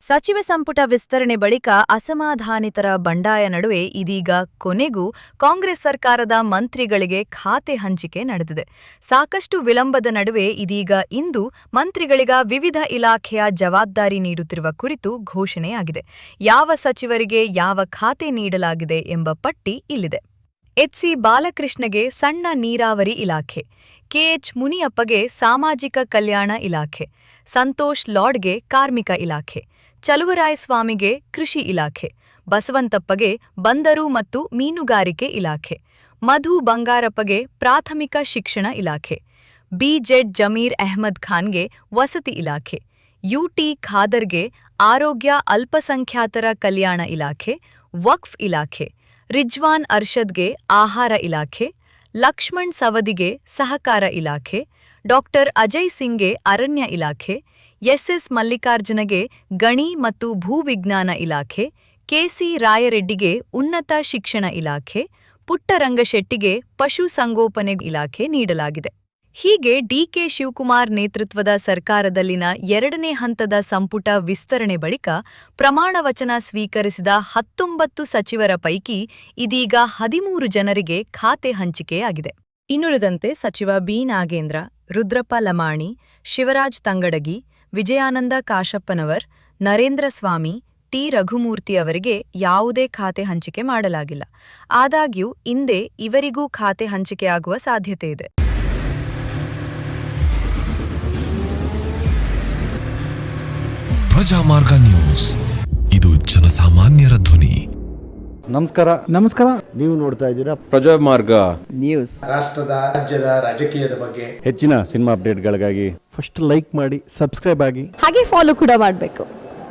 ಸಚಿವ ಸಂಪುಟ ವಿಸ್ತರಣೆ ಬಳಿಕ ಅಸಮಾಧಾನಿತರ ಬಂಡಾಯ ನಡುವೆ ಇದೀಗ ಕೊನೆಗೂ ಕಾಂಗ್ರೆಸ್ ಸರ್ಕಾರದ ಮಂತ್ರಿಗಳಿಗೆ ಖಾತೆ ಹಂಚಿಕೆ ನಡೆದಿದೆ. ಸಾಕಷ್ಟು ವಿಳಂಬದ ನಡುವೆ ಇದೀಗ ಇಂದು ಮಂತ್ರಿಗಳಿಗ ವಿವಿಧ ಇಲಾಖೆಯ ಜವಾಬ್ದಾರಿ ನೀಡುತ್ತಿರುವ ಕುರಿತು ಘೋಷಣೆಯಾಗಿದೆ. ಯಾವ ಸಚಿವರಿಗೆ ಯಾವ ಖಾತೆ ನೀಡಲಾಗಿದೆ ಎಂಬ ಪಟ್ಟಿ ಇಲ್ಲಿದೆ. ಎಚ್.ಸಿ. ಬಾಲಕೃಷ್ಣಗೆ ಸಣ್ಣ ನೀರಾವರಿ ಇಲಾಖೆ, ಕೆ.ಎಚ್. ಮುನಿಯಪ್ಪಗೆ ಸಾಮಾಜಿಕ ಕಲ್ಯಾಣ ಇಲಾಖೆ, ಸಂತೋಷ್ ಲಾಡ್ಗೆ ಕಾರ್ಮಿಕ ಇಲಾಖೆ, ಚಲುವರಾಯಸ್ವಾಮಿಗೆ ಕೃಷಿ ಇಲಾಖೆ, ಬಸವಂತಪ್ಪಗೆ ಬಂದರು ಮತ್ತು ಮೀನುಗಾರಿಕೆ ಇಲಾಖೆ, ಮಧು ಬಂಗಾರಪ್ಪಗೆ ಪ್ರಾಥಮಿಕ ಶಿಕ್ಷಣ ಇಲಾಖೆ, ಬಿ.ಜೆಡ್. ಜಮೀರ್ ಅಹ್ಮದ್ ಖಾನ್ಗೆ ವಸತಿ ಇಲಾಖೆ, ಯು.ಟಿ. ಖಾದರ್ಗೆ ಆರೋಗ್ಯ ಅಲ್ಪಸಂಖ್ಯಾತರ ಕಲ್ಯಾಣ ಇಲಾಖೆ, ವಕ್ಫ್ ಇಲಾಖೆ, ರಿಜ್ವಾನ್ ಅರ್ಷದ್ಗೆ ಆಹಾರ ಇಲಾಖೆ, ಲಕ್ಷ್ಮಣ್ ಸವದಿಗೆ ಸಹಕಾರ ಇಲಾಖೆ, ಡಾ. ಅಜಯ್ ಸಿಂಗ್ಗೆ ಅರಣ್ಯ ಇಲಾಖೆ, ಎಸ್.ಎಸ್. ಮಲ್ಲಿಕಾರ್ಜುನಗೆ ಗಣಿ ಮತ್ತು ಭೂವಿಜ್ಞಾನ ಇಲಾಖೆ, ಕೆ.ಸಿ. ರಾಯರೆಡ್ಡಿಗೆ ಉನ್ನತ ಶಿಕ್ಷಣ ಇಲಾಖೆ, ಪುಟ್ಟರಂಗಶೆಟ್ಟಿಗೆ ಪಶು ಸಂಗೋಪನೆ ಇಲಾಖೆ ನೀಡಲಾಗಿದೆ. ಹೀಗೆ ಡಿ.ಕೆ. ಶಿವಕುಮಾರ್ ನೇತೃತ್ವದ ಸರ್ಕಾರದಲ್ಲಿನ ಎರಡನೇ ಹಂತದ ಸಂಪುಟ ವಿಸ್ತರಣೆ ಬಳಿಕ ಪ್ರಮಾಣ ವಚನ ಸ್ವೀಕರಿಸಿದ 19 ಸಚಿವರ ಪೈಕಿ ಇದೀಗ 13 ಜನರಿಗೆ ಖಾತೆ ಹಂಚಿಕೆಯಾಗಿದೆ. ಇನ್ನುಳಿದಂತೆ ಸಚಿವ ಬಿ. ನಾಗೇಂದ್ರ, ರುದ್ರಪ್ಪ ಲಮಾಣಿ, ಶಿವರಾಜ್ ತಂಗಡಗಿ, ವಿಜಯಾನಂದ ಕಾಶಪ್ಪನವರ್, ನರೇಂದ್ರ ಸ್ವಾಮಿ, ಟಿ. ರಘುಮೂರ್ತಿ ಅವರಿಗೆ ಯಾವುದೇ ಖಾತೆ ಹಂಚಿಕೆ ಮಾಡಲಾಗಿಲ್ಲ. ಆದಾಗ್ಯೂ ಇಂದೇ ಇವರಿಗೂ ಖಾತೆ ಹಂಚಿಕೆಯಾಗುವ ಸಾಧ್ಯತೆಯಿದೆ. ಪ್ರಜಾಮಾರ್ಗ ನ್ಯೂಸ್, ಇದು ಜನಸಾಮಾನ್ಯರ ಧ್ವನಿ. ನಮಸ್ಕಾರ. ನೀವು ನೋಡ್ತಾ ಇದ್ದೀರಾ ಪ್ರಜಾಮಾರ್ಗ ನ್ಯೂಸ್. ರಾಷ್ಟ್ರದ ರಾಜ್ಯದ ರಾಜಕೀಯದ ಬಗ್ಗೆ ಹೆಚ್ಚಿನ ಸಿನಿಮಾ ಅಪ್ಡೇಟ್ಗಳಿಗಾಗಿ ಫಸ್ಟ್ ಲೈಕ್ ಮಾಡಿ, ಸಬ್ಸ್ಕ್ರೈಬ್ ಆಗಿ, ಹಾಗೆ ಫಾಲೋ ಕೂಡ ಮಾಡಬೇಕು.